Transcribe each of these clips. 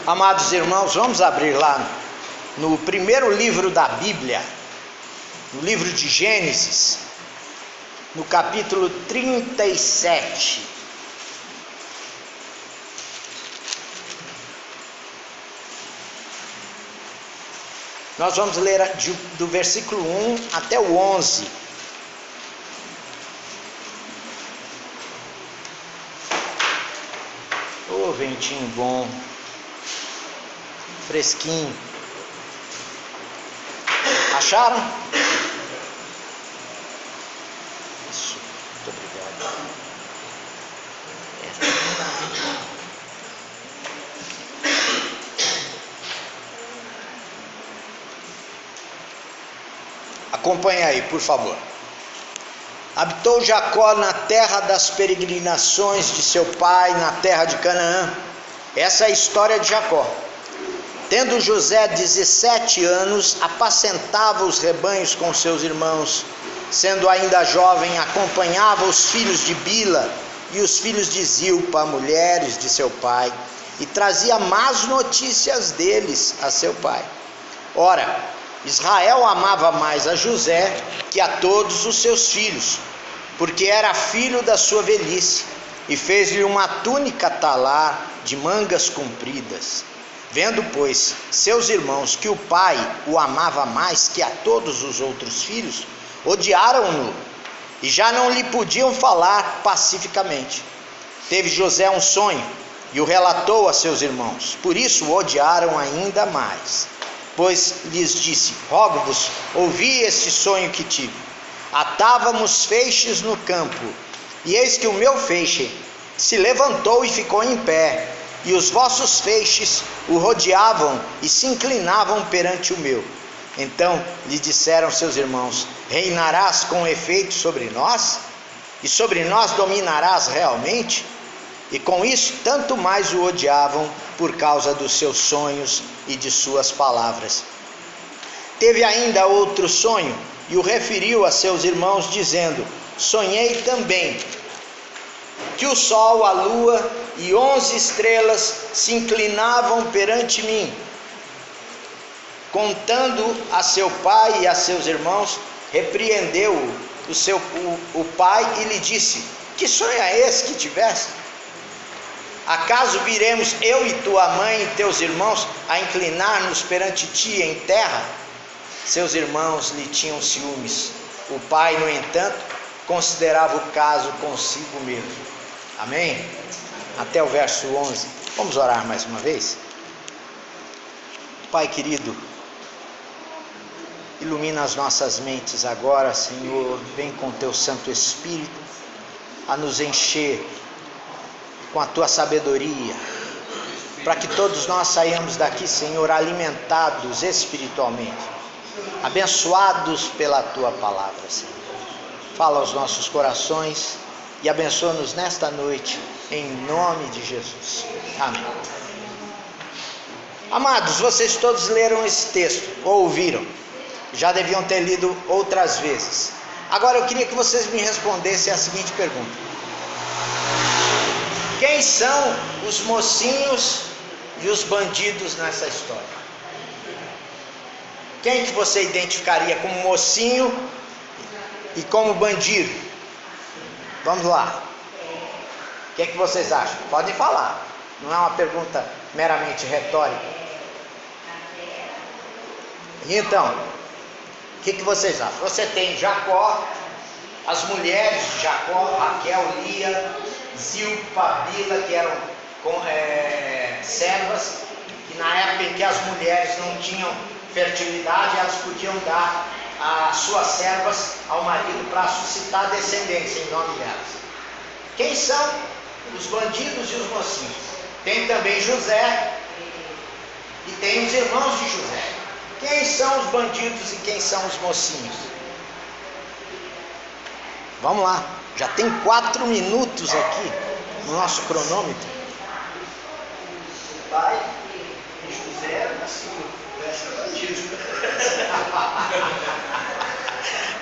Amados irmãos, vamos abrir lá no primeiro livro da Bíblia, no livro de Gênesis, no capítulo 37. Nós vamos ler do versículo 1 até o 11. Ô, ventinho bom, fresquinho. Acharam? Isso, muito obrigado. Acompanhe aí, por favor. Habitou Jacó na terra das peregrinações de seu pai, na terra de Canaã. Essa é a história de Jacó. Tendo José 17 anos, apacentava os rebanhos com seus irmãos. Sendo ainda jovem, acompanhava os filhos de Bila e os filhos de Zilpa, mulheres de seu pai, e trazia más notícias deles a seu pai. Ora, Israel amava mais a José que a todos os seus filhos, porque era filho da sua velhice, e fez-lhe uma túnica talar de mangas compridas. Vendo, pois, seus irmãos que o pai o amava mais que a todos os outros filhos, odiaram-no, e já não lhe podiam falar pacificamente. Teve José um sonho, e o relatou a seus irmãos, por isso o odiaram ainda mais. Pois lhes disse: rogo-vos, ouvi este sonho que tive. Atávamos feixes no campo, e eis que o meu feixe se levantou e ficou em pé, e os vossos feixes o rodeavam e se inclinavam perante o meu. Então lhe disseram seus irmãos: reinarás com efeito sobre nós? E sobre nós dominarás realmente? E com isso tanto mais o odiavam por causa dos seus sonhos e de suas palavras. Teve ainda outro sonho e o referiu a seus irmãos, dizendo: sonhei também que o sol, a lua e 11 estrelas se inclinavam perante mim. Contando a seu pai e a seus irmãos, repreendeu o pai e lhe disse: que sonho é esse que tiveste? Acaso viremos eu e tua mãe e teus irmãos a inclinar-nos perante ti em terra? Seus irmãos lhe tinham ciúmes. O pai, no entanto, considerava o caso consigo mesmo. Amém? Até o verso 11. Vamos orar mais uma vez? Pai querido, ilumina as nossas mentes agora, Senhor. Vem com teu Santo Espírito a nos encher com a tua sabedoria, para que todos nós saiamos daqui, Senhor, alimentados espiritualmente, abençoados pela tua palavra, Senhor. Fala aos nossos corações e abençoa-nos nesta noite, em nome de Jesus. Amém. Amados, vocês todos leram esse texto, ou ouviram, já deviam ter lido outras vezes. Agora eu queria que vocês me respondessem a seguinte pergunta: quem são os mocinhos e os bandidos nessa história? Quem que você identificaria como mocinho e como bandido? Vamos lá. O que vocês acham? Podem falar. Não é uma pergunta meramente retórica. E então, o que vocês acham? Você tem Jacó, as mulheres de Jacó, Raquel, Lia, Zilpa, Bila, que eram servas, que na época em que as mulheres não tinham fertilidade, elas podiam dar as suas servas ao marido para suscitar descendência em nome delas. Quem são os bandidos e os mocinhos? Tem também José e tem os irmãos de José. Quem são os bandidos e quem são os mocinhos? Vamos lá. Já tem 4 minutos aqui no nosso cronômetro. Pai e José, assim, bandido.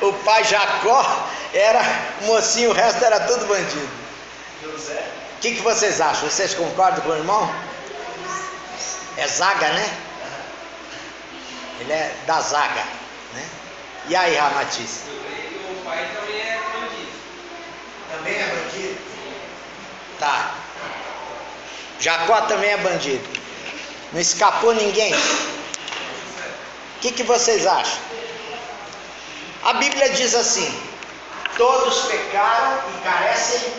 O pai Jacó era mocinho, o resto era tudo bandido. José. O que vocês acham? Vocês concordam com o irmão? É zaga, né? Ele é da zaga, né? E aí, Ramatice? O pai também é bandido. Também é bandido? Tá. Jacó também é bandido. Não escapou ninguém? O que vocês acham? A Bíblia diz assim: todos pecaram e carecem.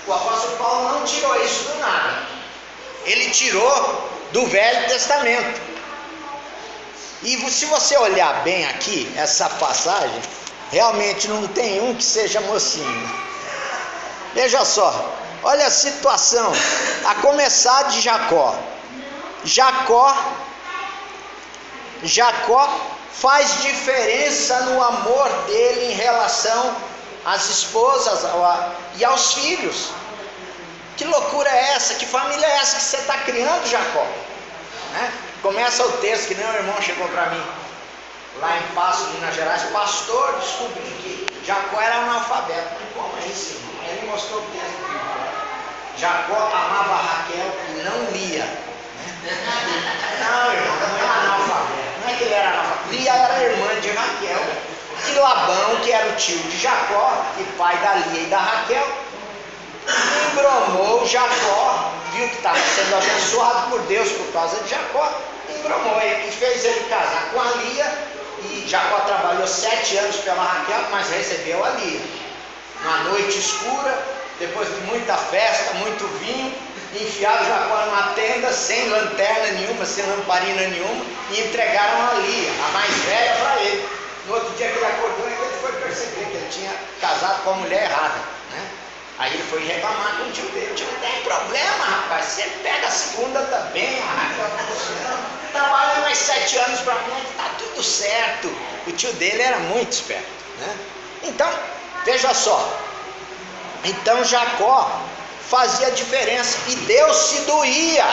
O apóstolo Paulo não tirou isso do nada. Ele tirou do Velho Testamento. E se você olhar bem aqui, essa passagem, realmente não tem um que seja mocinho. Veja só, olha a situação, a começar de Jacó. Jacó faz diferença no amor dele em relação às esposas e aos filhos. Que loucura é essa? Que família é essa que você está criando, Jacó? Né? Começa o texto, que nem o irmão chegou para mim, lá em Passo, Minas Gerais: pastor, descobri que Jacó era analfabeto. Mas como é isso, irmão? Aí ele mostrou o texto. Jacó amava Raquel e não Lia. Não, irmão, não era analfabeto. Não é que ele era analfabeto. Lia era irmã de Raquel. E Labão, que era o tio de Jacó e pai da Lia e da Raquel, embromou Jacó, viu que estava sendo abençoado por Deus por causa de Jacó, embromou ele e fez ele casar com a Lia. E Jacó trabalhou 7 anos pela Raquel, mas recebeu a Lia. Uma noite escura, depois de muita festa, muito vinho, enfiaram Jacó numa tenda sem lanterna nenhuma, sem lamparina nenhuma, e entregaram a Lia, a mais velha, para ele. No outro dia que ele acordou, ele foi perceber que ele tinha casado com a mulher errada, né? Aí ele foi reclamar com o tio dele: tio, não tem problema, rapaz, você pega a segunda também, trabalha mais 7 anos para mim, tá tudo certo. O tio dele era muito esperto, né? Então, veja só, então Jacó fazia diferença, e Deus se doía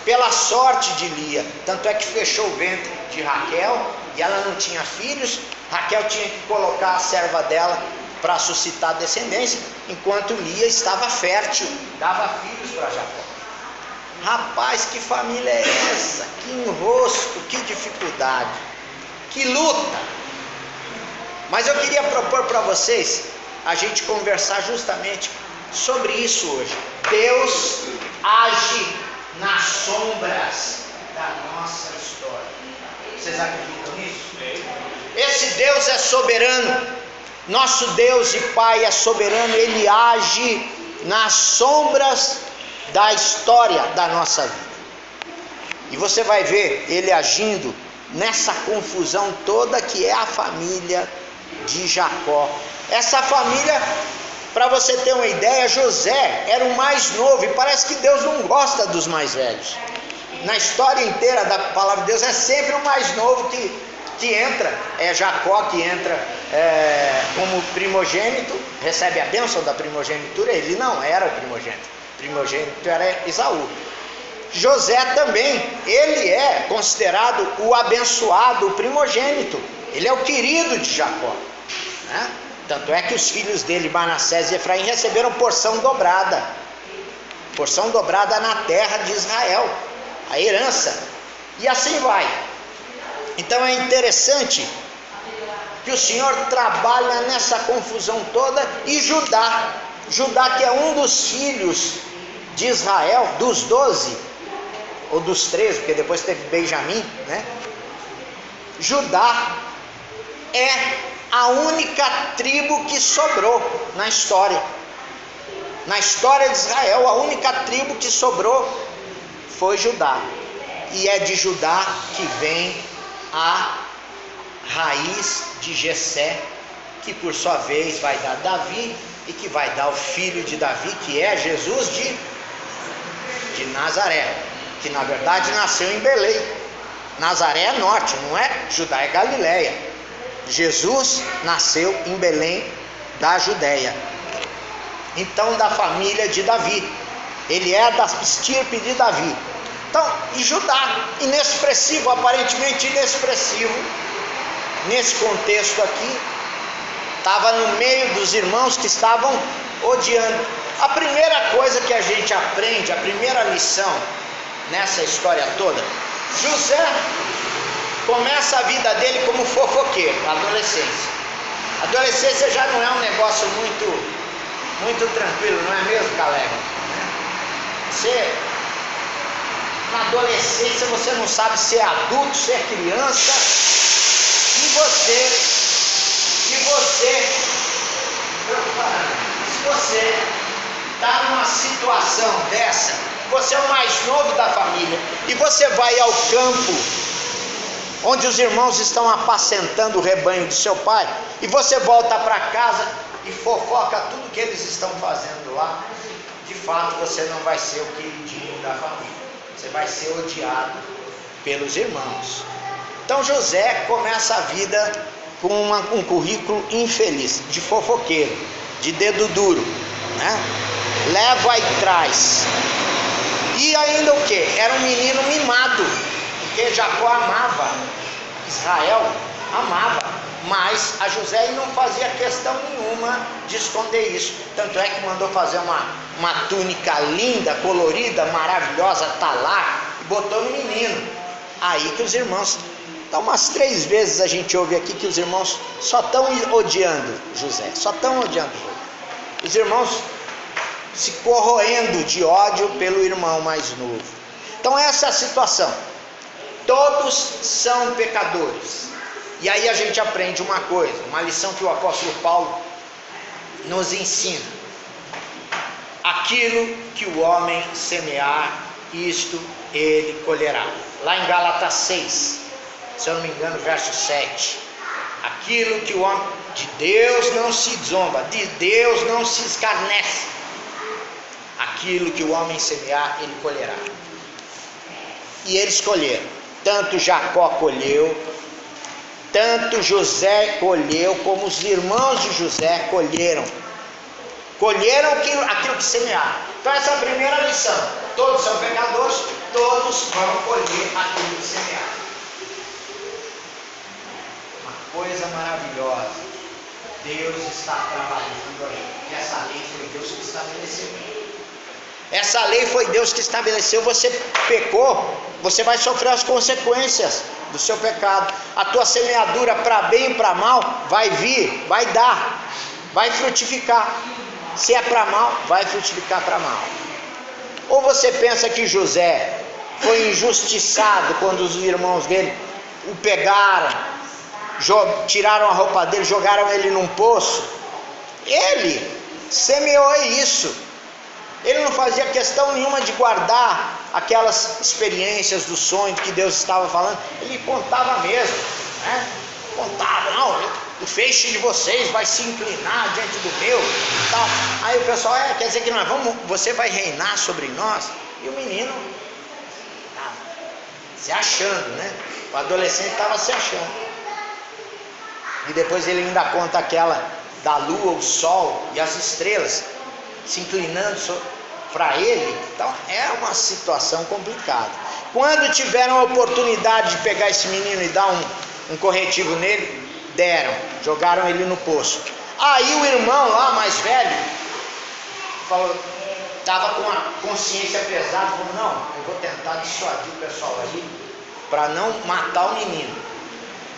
pela sorte de Lia, tanto é que fechou o ventre de Raquel, e ela não tinha filhos. Raquel tinha que colocar a serva dela para suscitar descendência, enquanto Lia estava fértil, dava filhos para Jacó. Rapaz, que família é essa? Que enrosco, que dificuldade, que luta. Mas eu queria propor para vocês a gente conversar justamente sobre isso hoje. Deus age nas sombras da nossa história. Vocês acreditam nisso? Esse Deus é soberano. Nosso Deus e Pai é soberano. Ele age nas sombras da história da nossa vida. E você vai ver Ele agindo nessa confusão toda que é a família de Jacó. Essa família, para você ter uma ideia, José era o mais novo, e parece que Deus não gosta dos mais velhos. Na história inteira da palavra de Deus é sempre o mais novo que entra. É Jacó que entra como primogênito, recebe a bênção da primogenitura. Ele não era o primogênito era Esaú. José também, ele é considerado o abençoado, o primogênito. Ele é o querido de Jacó, né? Tanto é que os filhos dele, Manassés e Efraim, receberam porção dobrada na terra de Israel, a herança, e assim vai. Então é interessante que o Senhor trabalha nessa confusão toda. E Judá, que é um dos filhos de Israel, dos 12, ou dos 13, porque depois teve Benjamim, né? Judá é a única tribo que sobrou na história. Na história de Israel, a única tribo que sobrou foi Judá. E é de Judá que vem a raiz de Jessé, que por sua vez vai dar Davi, e que vai dar o filho de Davi, que é Jesus de Nazaré, que na verdade nasceu em Belém. Nazaré é norte, não é? Judá é Galileia. Jesus nasceu em Belém da Judéia. Então, da família de Davi. Ele é da estirpe de Davi. Então, e Judá, inexpressivo, aparentemente inexpressivo, nesse contexto aqui, estava no meio dos irmãos que estavam odiando. A primeira coisa que a gente aprende, a primeira lição nessa história toda? José começa a vida dele como fofoqueiro, adolescência. Adolescência já não é um negócio muito tranquilo, não é mesmo, Caleb? Você, na adolescência, você não sabe se é adulto, se é criança, se você está numa situação dessa, você é o mais novo da família, e você vai ao campo, onde os irmãos estão apacentando o rebanho do seu pai, e você volta para casa e fofoca tudo que eles estão fazendo lá, de fato você não vai ser o queridinho da família, você vai ser odiado pelos irmãos. Então José começa a vida com um currículo infeliz, de fofoqueiro, de dedo duro, né? Leva e traz. E ainda o que? Era um menino mimado, porque Jacó amava, Israel amava, mas a José não fazia questão nenhuma de esconder isso. Tanto é que mandou fazer uma túnica linda, colorida, maravilhosa, talar, e botou no menino. Aí que os irmãos, então umas 3 vezes a gente ouve aqui que os irmãos só estão odiando José, só estão odiando José. Os irmãos se corroendo de ódio pelo irmão mais novo. Então essa é a situação. Todos são pecadores. E aí a gente aprende uma coisa, uma lição que o apóstolo Paulo nos ensina. Aquilo que o homem semear, isto ele colherá. Lá em Gálatas 6, se eu não me engano, verso 7. Aquilo que o homem, de Deus não se zomba, de Deus não se escarnece. Aquilo que o homem semear, ele colherá. E eles colheram. Tanto Jacó colheu, tanto José colheu, como os irmãos de José colheram. Colheram aquilo que semearam. Então essa é a primeira lição. Todos são pecadores, todos vão colher aquilo que semearam. Uma coisa maravilhosa. Deus está trabalhando aí. E essa lei foi Deus que estabeleceu. Essa lei foi Deus que estabeleceu. Você pecou, você vai sofrer as consequências do seu pecado. A tua semeadura para bem e para mal vai vir, vai dar, vai frutificar. Se é para mal, vai frutificar para mal. Ou você pensa que José foi injustiçado quando os irmãos dele o pegaram, tiraram a roupa dele, jogaram ele num poço? Ele semeou isso. Ele não fazia questão nenhuma de guardar aquelas experiências do sonho que Deus estava falando. Ele contava mesmo, né? Contava, não, o feixe de vocês vai se inclinar diante do meu, tal. Aí o pessoal, quer dizer que você vai reinar sobre nós? E o menino se achando, né? O adolescente estava se achando. E depois ele ainda conta aquela da lua, o sol e as estrelas se inclinando para ele. Então é uma situação complicada. Quando tiveram a oportunidade de pegar esse menino e dar um corretivo nele, deram, jogaram ele no poço. Aí o irmão lá, mais velho, falou, estava com a consciência pesada, falou, não, eu vou tentar dissuadir o pessoal ali para não matar o menino.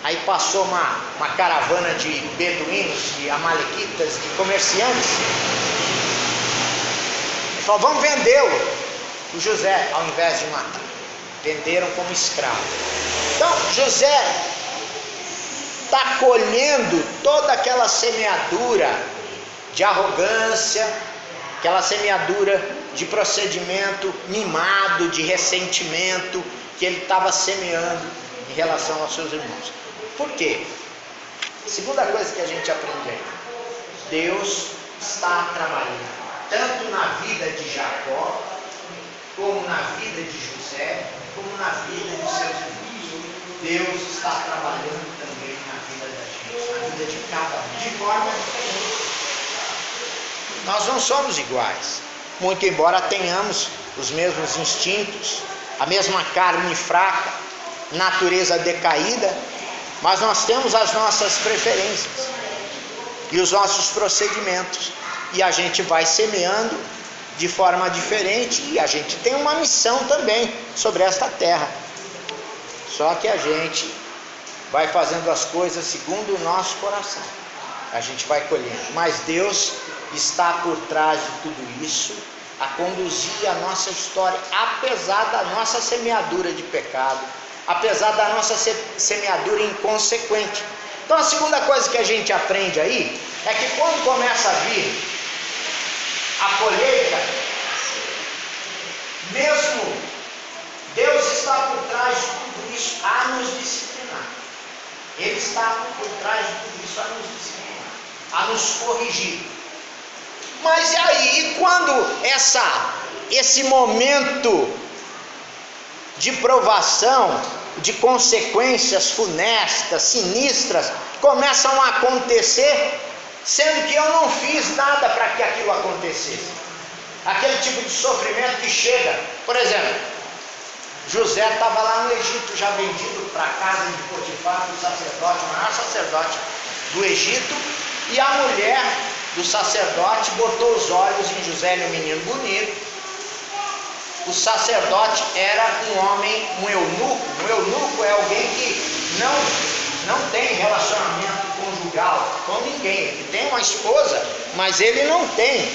Aí passou uma caravana de beduínos, de amalequitas, de comerciantes. Ele falou, vamos vendê-lo. O José, ao invés de matar, venderam como escravo. Então José está colhendo toda aquela semeadura de arrogância, aquela semeadura de procedimento mimado, de ressentimento que ele estava semeando em relação aos seus irmãos. Por quê? Segunda coisa que a gente aprende aí, Deus está trabalhando tanto na vida de Jacó, como na vida de José, como na vida de seus irmãos. Deus está trabalhando também na vida da gente, na vida de cada um, de forma diferente. Nós não somos iguais, muito embora tenhamos os mesmos instintos, a mesma carne fraca, natureza decaída, mas nós temos as nossas preferências e os nossos procedimentos, e a gente vai semeando de forma diferente, e a gente tem uma missão também sobre esta terra. Só que a gente vai fazendo as coisas segundo o nosso coração, a gente vai colhendo, mas Deus está por trás de tudo isso, a conduzir a nossa história, apesar da nossa semeadura de pecado, apesar da nossa semeadura inconsequente. Então a segunda coisa que a gente aprende aí é que quando começa a vir a colheita, mesmo Deus está por trás de tudo isso a nos disciplinar. Ele está por trás de tudo isso a nos disciplinar, a nos corrigir. Mas e aí, quando esse momento de provação, de consequências funestas, sinistras, começam a acontecer, sendo que eu não fiz nada para que aquilo acontecesse? Aquele tipo de sofrimento que chega, por exemplo, José estava lá no Egito, já vendido para a casa de Potifar, do sacerdote, o maior sacerdote do Egito, e a mulher do sacerdote botou os olhos em José, ele é um menino bonito. O sacerdote era um homem, um eunuco. Um eunuco é alguém que não tem relacionamento conjugal com ninguém. Ele tem uma esposa, mas ele não tem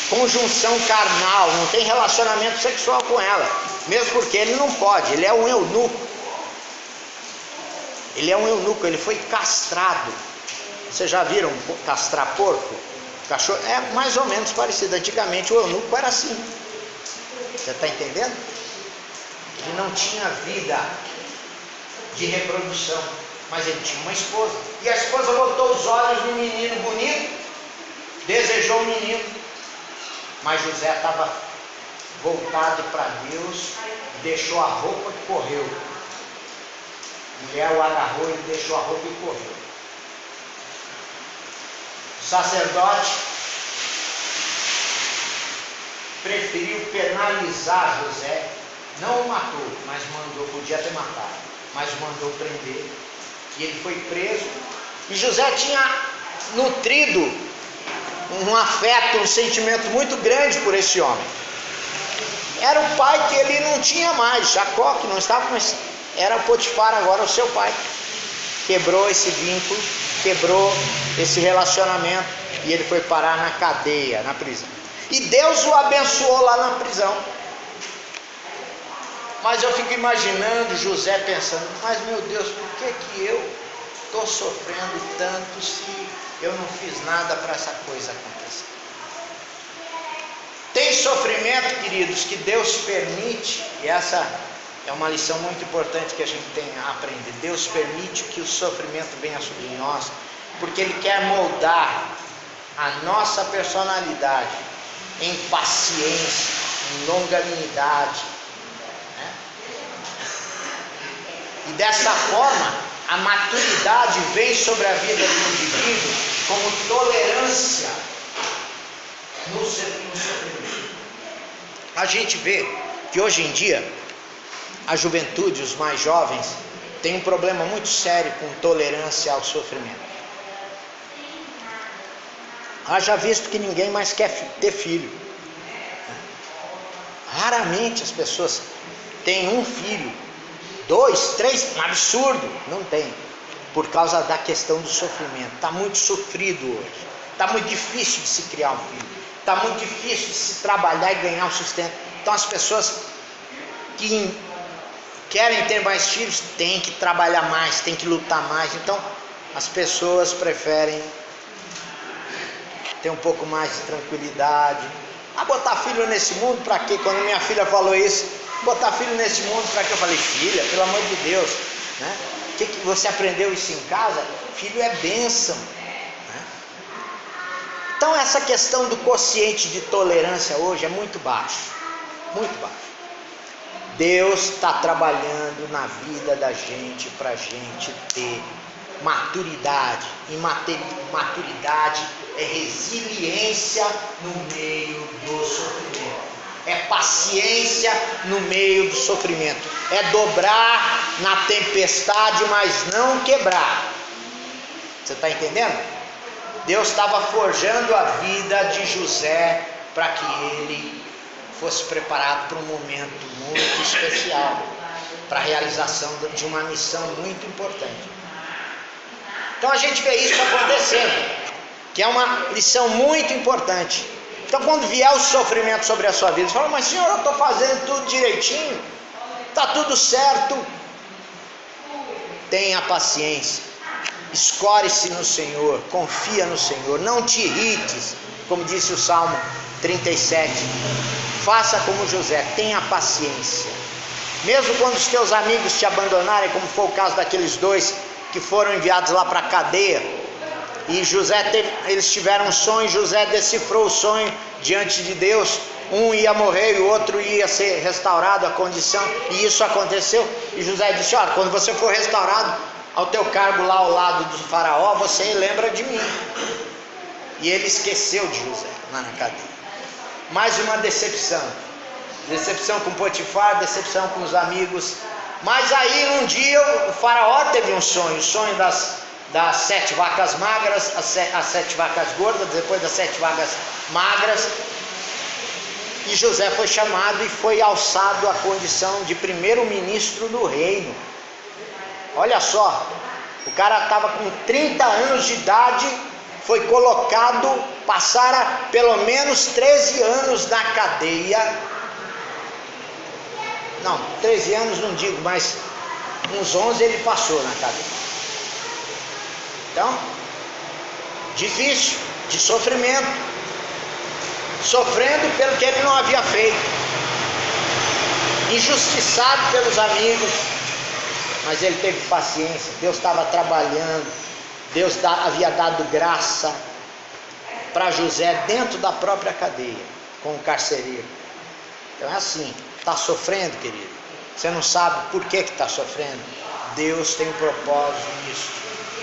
conjunção carnal, não tem relacionamento sexual com ela, mesmo porque ele não pode, ele é um eunuco. Ele é um eunuco, ele foi castrado. Vocês já viram castrar porco? Cachorro? É mais ou menos parecido. Antigamente o eunuco era assim. Você está entendendo? Ele não tinha vida de reprodução, mas ele tinha uma esposa. E a esposa botou os olhos no menino bonito, desejou o menino, mas José estava voltado para Deus, deixou a roupa e correu. A mulher o agarrou, ele deixou a roupa e correu. O sacerdote preferiu penalizar José, não o matou, mas mandou, podia ter matado, mas mandou prender, e ele foi preso. E José tinha nutrido um afeto, um sentimento muito grande por esse homem. Era o pai que ele não tinha mais, Jacó, que não estava, mas era Potifar agora o seu pai. Quebrou esse vínculo, quebrou esse relacionamento, e ele foi parar na cadeia, na prisão. E Deus o abençoou lá na prisão. Mas eu fico imaginando José pensando, mas meu Deus, por que eu estou sofrendo tanto se eu não fiz nada para essa coisa acontecer? Tem sofrimento, queridos, que Deus permite, e essa é uma lição muito importante que a gente tem a aprender. Deus permite que o sofrimento venha sobre nós, porque Ele quer moldar a nossa personalidade em paciência, em longanimidade, né? E dessa forma, a maturidade vem sobre a vida do indivíduo como tolerância no sofrimento. A gente vê que hoje em dia, a juventude, os mais jovens, tem um problema muito sério com tolerância ao sofrimento. Haja visto que ninguém mais quer ter filho. Raramente as pessoas têm um filho, 2, 3, um absurdo, não tem, por causa da questão do sofrimento. Está muito sofrido hoje, está muito difícil de se criar um filho, está muito difícil de se trabalhar e ganhar um sustento. Então as pessoas que querem ter mais filhos têm que trabalhar mais, têm que lutar mais. Então as pessoas preferem ter um pouco mais de tranquilidade. Botar filho nesse mundo para quê? Quando minha filha falou isso, botar filho nesse mundo para quê? Eu falei, filha, pelo amor de Deus, né? Que você aprendeu isso em casa? Filho é bênção, né? Então essa questão do quociente de tolerância hoje é muito baixo, muito baixo. Deus está trabalhando na vida da gente para a gente ter maturidade. E maturidade é resiliência no meio do sofrimento, é paciência no meio do sofrimento, é dobrar na tempestade, mas não quebrar. Você está entendendo? Deus estava forjando a vida de José para que ele fosse preparado para um momento muito especial, para a realização de uma missão muito importante. Então a gente vê isso acontecendo, que é uma lição muito importante. Então quando vier o sofrimento sobre a sua vida, você fala, mas Senhor, eu estou fazendo tudo direitinho, está tudo certo. Tenha paciência, escore-se no Senhor, confia no Senhor, não te irrites, como disse o Salmo 37, faça como José, tenha paciência, mesmo quando os teus amigos te abandonarem, como foi o caso daqueles dois que foram enviados lá para a cadeia, e eles tiveram um sonho, José decifrou o sonho diante de Deus, um ia morrer e o outro ia ser restaurado a condição, e isso aconteceu, e José disse, olha, quando você for restaurado ao teu cargo lá ao lado do faraó, você lembra de mim. E ele esqueceu de José lá na cadeia. Mais uma decepção com Potifar, decepção com os amigos. Mas aí um dia o faraó teve um sonho, o sonho das 7 vacas magras, as 7 vacas gordas, depois das 7 vacas magras, e José foi chamado e foi alçado à condição de primeiro-ministro do reino. Olha só, o cara estava com 30 anos de idade, foi colocado, passara pelo menos 13 anos na cadeia. Não, 13 anos não digo, mas uns 11 ele passou na cadeia. Então, difícil, de sofrimento, sofrendo pelo que ele não havia feito, injustiçado pelos amigos, mas ele teve paciência, Deus estava trabalhando, Deus havia dado graça para José dentro da própria cadeia, com o carcereiro. Então é assim, está sofrendo, querido, você não sabe por que está sofrendo, Deus tem um propósito nisso,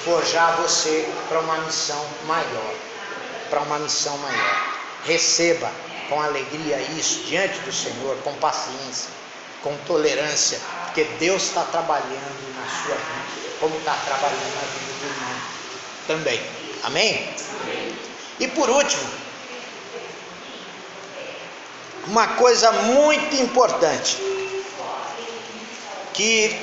forjar você para uma missão maior, receba com alegria isso diante do Senhor, com paciência, com tolerância, porque Deus está trabalhando na sua vida, como está trabalhando na vida do irmão também, amém? E por último, uma coisa muito importante, que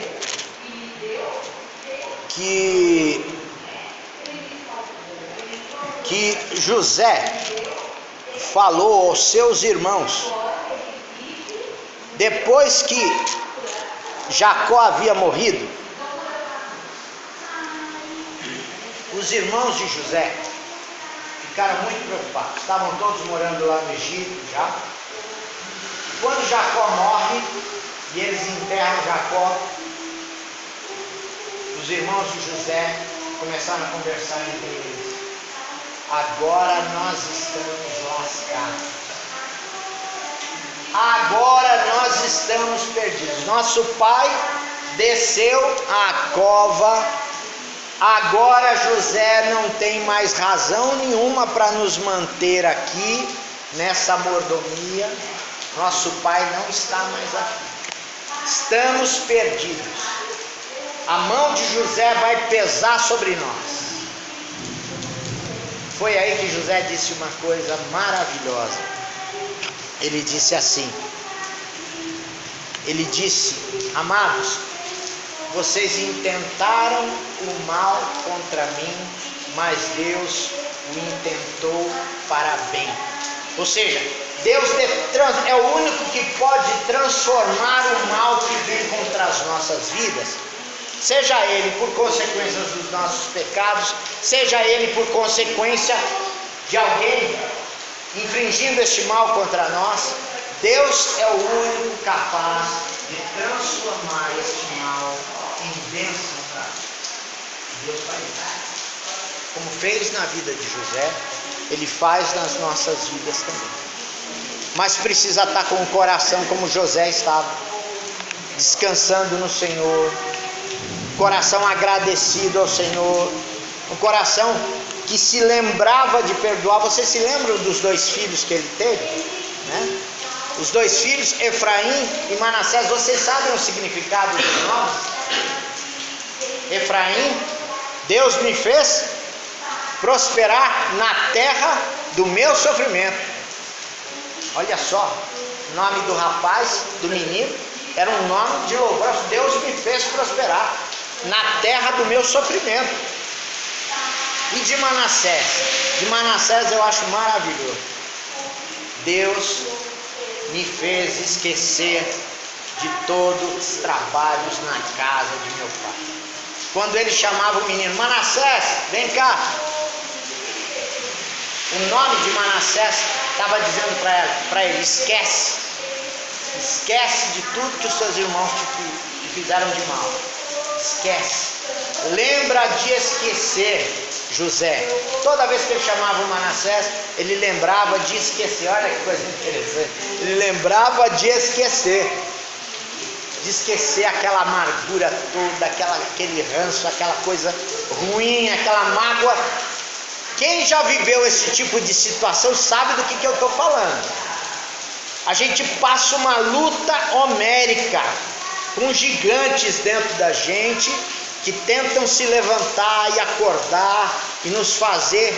José falou aos seus irmãos, depois que Jacó havia morrido, os irmãos de José ficaram muito preocupados, estavam todos morando lá no Egito já. Quando Jacó morre e eles enterram Jacó, os irmãos de José começaram a conversar entre eles. Agora nós estamos lascados. Agora nós estamos perdidos. Nosso pai desceu à cova. Agora José não tem mais razão nenhuma para nos manter aqui nessa mordomia. Nosso pai não está mais aqui. Estamos perdidos. A mão de José vai pesar sobre nós. Foi aí que José disse uma coisa maravilhosa. Ele disse assim, ele disse, amados, vocês intentaram o mal contra mim, mas Deus o intentou para bem. Ou seja, Deus é o único que pode transformar o mal que vem contra as nossas vidas, seja ele por consequências dos nossos pecados, seja ele por consequência de alguém infringindo este mal contra nós. Deus é o único capaz de transformar este mal em bênção para nós. Deus faz isso. Como fez na vida de José, Ele faz nas nossas vidas também. Mas precisa estar com o coração como José estava, descansando no Senhor, coração agradecido ao Senhor, um coração que se lembrava de perdoar. Você se lembra dos 2 filhos que ele teve, né? Os 2 filhos, Efraim e Manassés. Vocês sabem o significado dos nomes? Efraim, Deus me fez prosperar na terra do meu sofrimento. Olha só, o nome do rapaz, do menino, era um nome de louvor. Deus me fez prosperar na terra do meu sofrimento. E de Manassés? De Manassés eu acho maravilhoso. Deus me fez esquecer de todos os trabalhos na casa de meu pai. Quando ele chamava o menino, Manassés, vem cá. O nome de Manassés estava dizendo para ele, esquece de tudo que os seus irmãos te fizeram de mal. Esquece. Lembra de esquecer, José. Toda vez que ele chamava o Manassés, ele lembrava de esquecer. Olha que coisa interessante. Ele lembrava de esquecer aquela amargura toda, aquele ranço, aquela coisa ruim, aquela mágoa. Quem já viveu esse tipo de situação sabe do que eu estou falando. A gente passa uma luta homérica com gigantes dentro da gente que tentam se levantar e acordar e nos fazer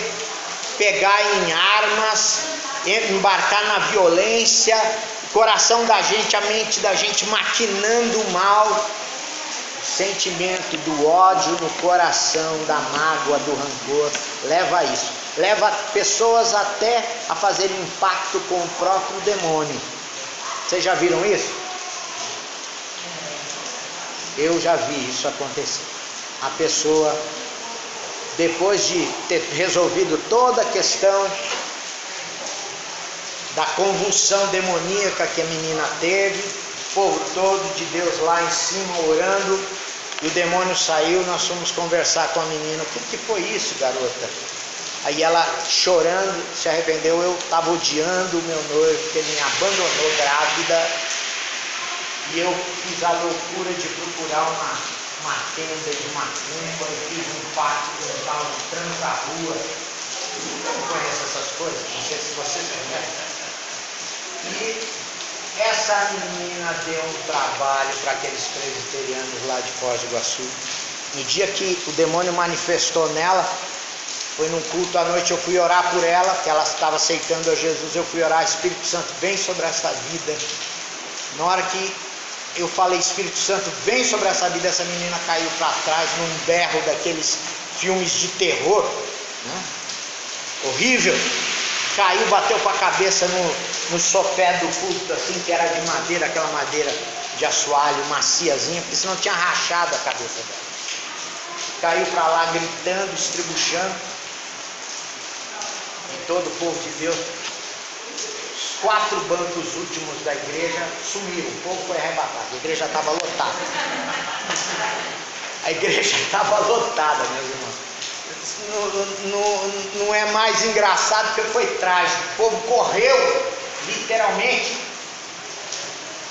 pegar em armas, embarcar na violência, o coração da gente, a mente da gente maquinando o mal, o sentimento do ódio no coração, da mágoa, do rancor, leva a isso. Leva pessoas até a fazerem impacto com o próprio demônio. Vocês já viram isso? Eu já vi isso acontecer. A pessoa, depois de ter resolvido toda a questão da convulsão demoníaca que a menina teve, o povo todo de Deus lá em cima orando, e o demônio saiu, nós fomos conversar com a menina. O que foi isso, garota? Aí ela chorando, se arrependeu. Eu estava odiando o meu noivo, porque ele me abandonou grávida, e eu fiz a loucura de procurar uma tenda de macumba, eu fiz um pacto com um tal de transa-rua. Eu não conheço essas coisas, não sei se vocês conhecem. E essa menina deu um trabalho para aqueles presbiterianos lá de Foz do Iguaçu. No dia que o demônio manifestou nela, foi num culto à noite, eu fui orar por ela, que ela estava aceitando a Jesus. Eu fui orar, Espírito Santo, vem sobre essa vida. Na hora que eu falei, Espírito Santo, vem sobre essa vida, essa menina caiu para trás num berro daqueles filmes de terror, né? Horrível. Caiu, bateu com a cabeça no sopé do culto, assim, que era de madeira, aquela madeira de assoalho, maciazinha, porque senão tinha rachado a cabeça dela. Caiu para lá gritando, estribuchando, e todo o povo de Deus. Os 4 bancos últimos da igreja sumiram, o povo foi arrebatado, a igreja estava lotada. A igreja estava lotada, meus irmãos. Não é mais engraçado porque foi trágico. O povo correu, literalmente.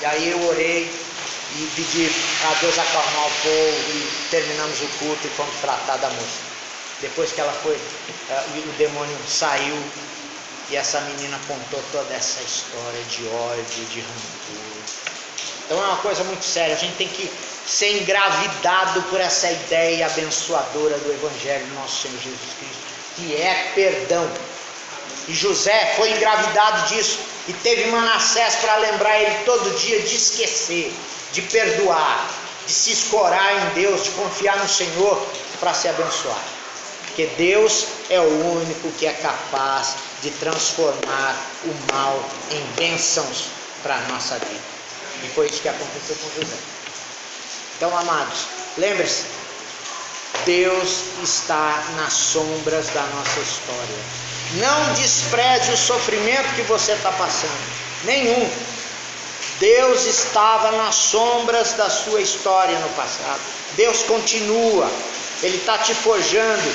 E aí eu orei e pedi a Deus acalmar o povo, e terminamos o culto e fomos tratar da moça. Depois que ela foi, o demônio saiu, e essa menina contou toda essa história de ódio, de rancor. Então é uma coisa muito séria. A gente tem que ser engravidado por essa ideia abençoadora do Evangelho do nosso Senhor Jesus Cristo, que é perdão. E José foi engravidado disso, e teve Manassés para lembrar ele todo dia de esquecer, de perdoar, de se escorar em Deus, de confiar no Senhor para se abençoar. Porque Deus é o único que é capaz de transformar o mal em bênçãos para a nossa vida. E foi isso que aconteceu com José. Então, amados, lembre-se, Deus está nas sombras da nossa história. Não despreze o sofrimento que você está passando, nenhum. Deus estava nas sombras da sua história no passado. Deus continua, Ele está te forjando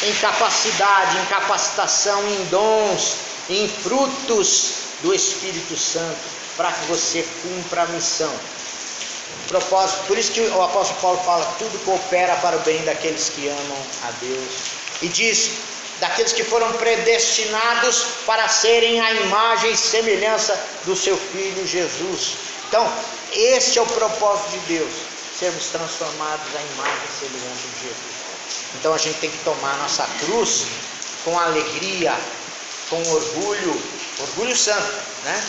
em capacidade, em capacitação, em dons, em frutos do Espírito Santo, para que você cumpra a missão. Propósito, por isso que o apóstolo Paulo fala, tudo coopera para o bem daqueles que amam a Deus. E diz, daqueles que foram predestinados para serem a imagem e semelhança do seu Filho Jesus. Então, este é o propósito de Deus, sermos transformados à imagem e semelhança de Jesus. Então a gente tem que tomar nossa cruz com alegria, com orgulho, orgulho santo, né?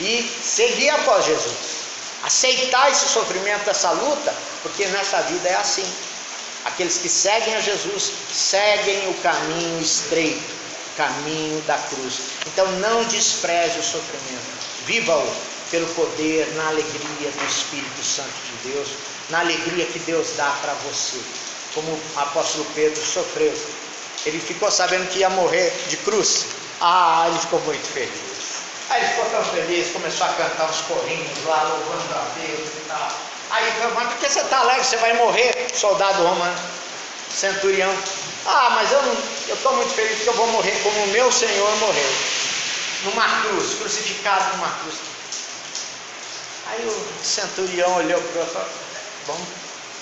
E seguir após Jesus, aceitar esse sofrimento, essa luta, porque nessa vida é assim. Aqueles que seguem a Jesus seguem o caminho estreito, caminho da cruz. Então não despreze o sofrimento, viva-o pelo poder, na alegria do Espírito Santo de Deus, na alegria que Deus dá para você. Como o apóstolo Pedro sofreu, ele ficou sabendo que ia morrer de cruz. Ele ficou muito feliz. Aí ele ficou tão feliz, começou a cantar uns corinhos lá, louvando a Deus e tal. Aí ele falou: mas por que você está alegre? Você vai morrer? Soldado romano, centurião: mas eu estou muito feliz porque eu vou morrer como o meu Senhor morreu, numa cruz, crucificado numa cruz. Aí o centurião olhou para o outro e falou: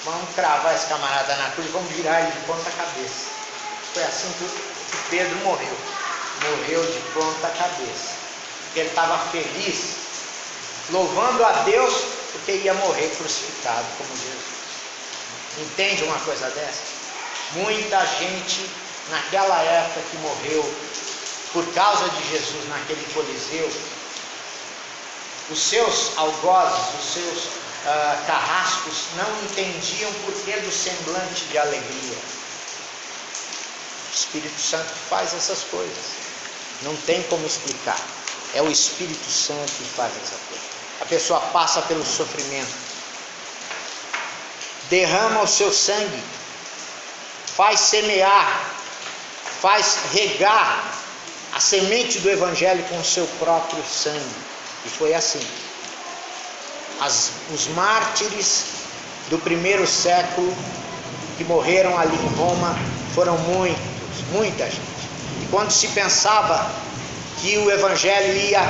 vamos cravar esse camarada na cruz, vamos virar ele de ponta cabeça. Foi assim que Pedro morreu de ponta cabeça, porque ele estava feliz, louvando a Deus, porque ia morrer crucificado como Jesus. Entende uma coisa dessa? Muita gente naquela época que morreu por causa de Jesus naquele Coliseu, os seus algozes, os seus carrascos não entendiam o porquê do semblante de alegria. O Espírito Santo que faz essas coisas, não tem como explicar. É o Espírito Santo que faz essa coisa. A pessoa passa pelo sofrimento, derrama o seu sangue, faz semear, faz regar a semente do Evangelho com o seu próprio sangue. E foi assim. Os mártires do primeiro século que morreram ali em Roma foram muita gente. E quando se pensava que o Evangelho ia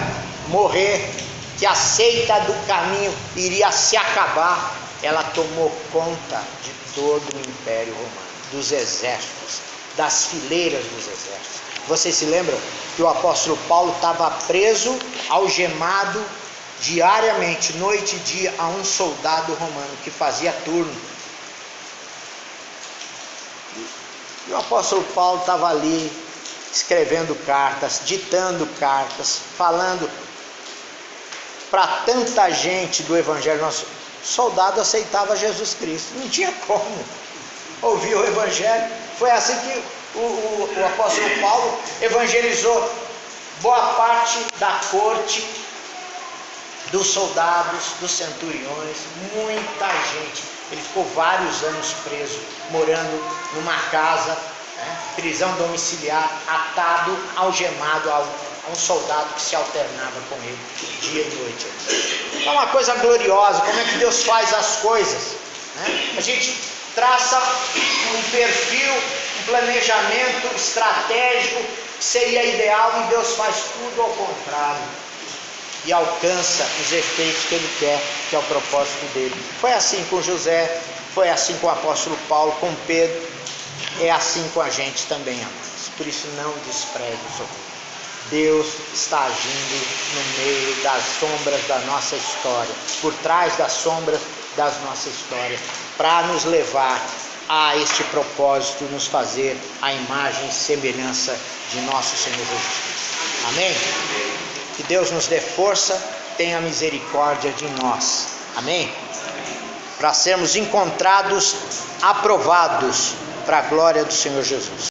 morrer, que a seita do caminho iria se acabar, ela tomou conta de todo o Império Romano, dos exércitos, das fileiras dos exércitos. Vocês se lembram que o apóstolo Paulo estava preso, algemado diariamente, noite e dia, a um soldado romano que fazia turno. E o apóstolo Paulo estava ali escrevendo cartas, ditando cartas, falando para tanta gente do Evangelho. Nosso soldado aceitava Jesus Cristo, não tinha como ouvir o Evangelho. Foi assim que o apóstolo Paulo evangelizou boa parte da corte, dos soldados, dos centuriões, muita gente. Ele ficou vários anos preso, morando numa casa, prisão domiciliar, atado, algemado a um soldado que se alternava com ele dia e noite. É uma coisa gloriosa, como é que Deus faz as coisas, né? A gente traça um perfil, um planejamento estratégico que seria ideal, e Deus faz tudo ao contrário e alcança os efeitos que Ele quer, que é o propósito dele. Foi assim com José, foi assim com o apóstolo Paulo, com Pedro, é assim com a gente também, amados. Por isso não despreze o sofrimento. Deus está agindo no meio das sombras da nossa história, por trás das sombras das nossas histórias, para nos levar a este propósito, nos fazer a imagem e semelhança de nosso Senhor Jesus Cristo. Amém? Que Deus nos dê força, tenha misericórdia de nós. Amém? Para sermos encontrados aprovados para a glória do Senhor Jesus.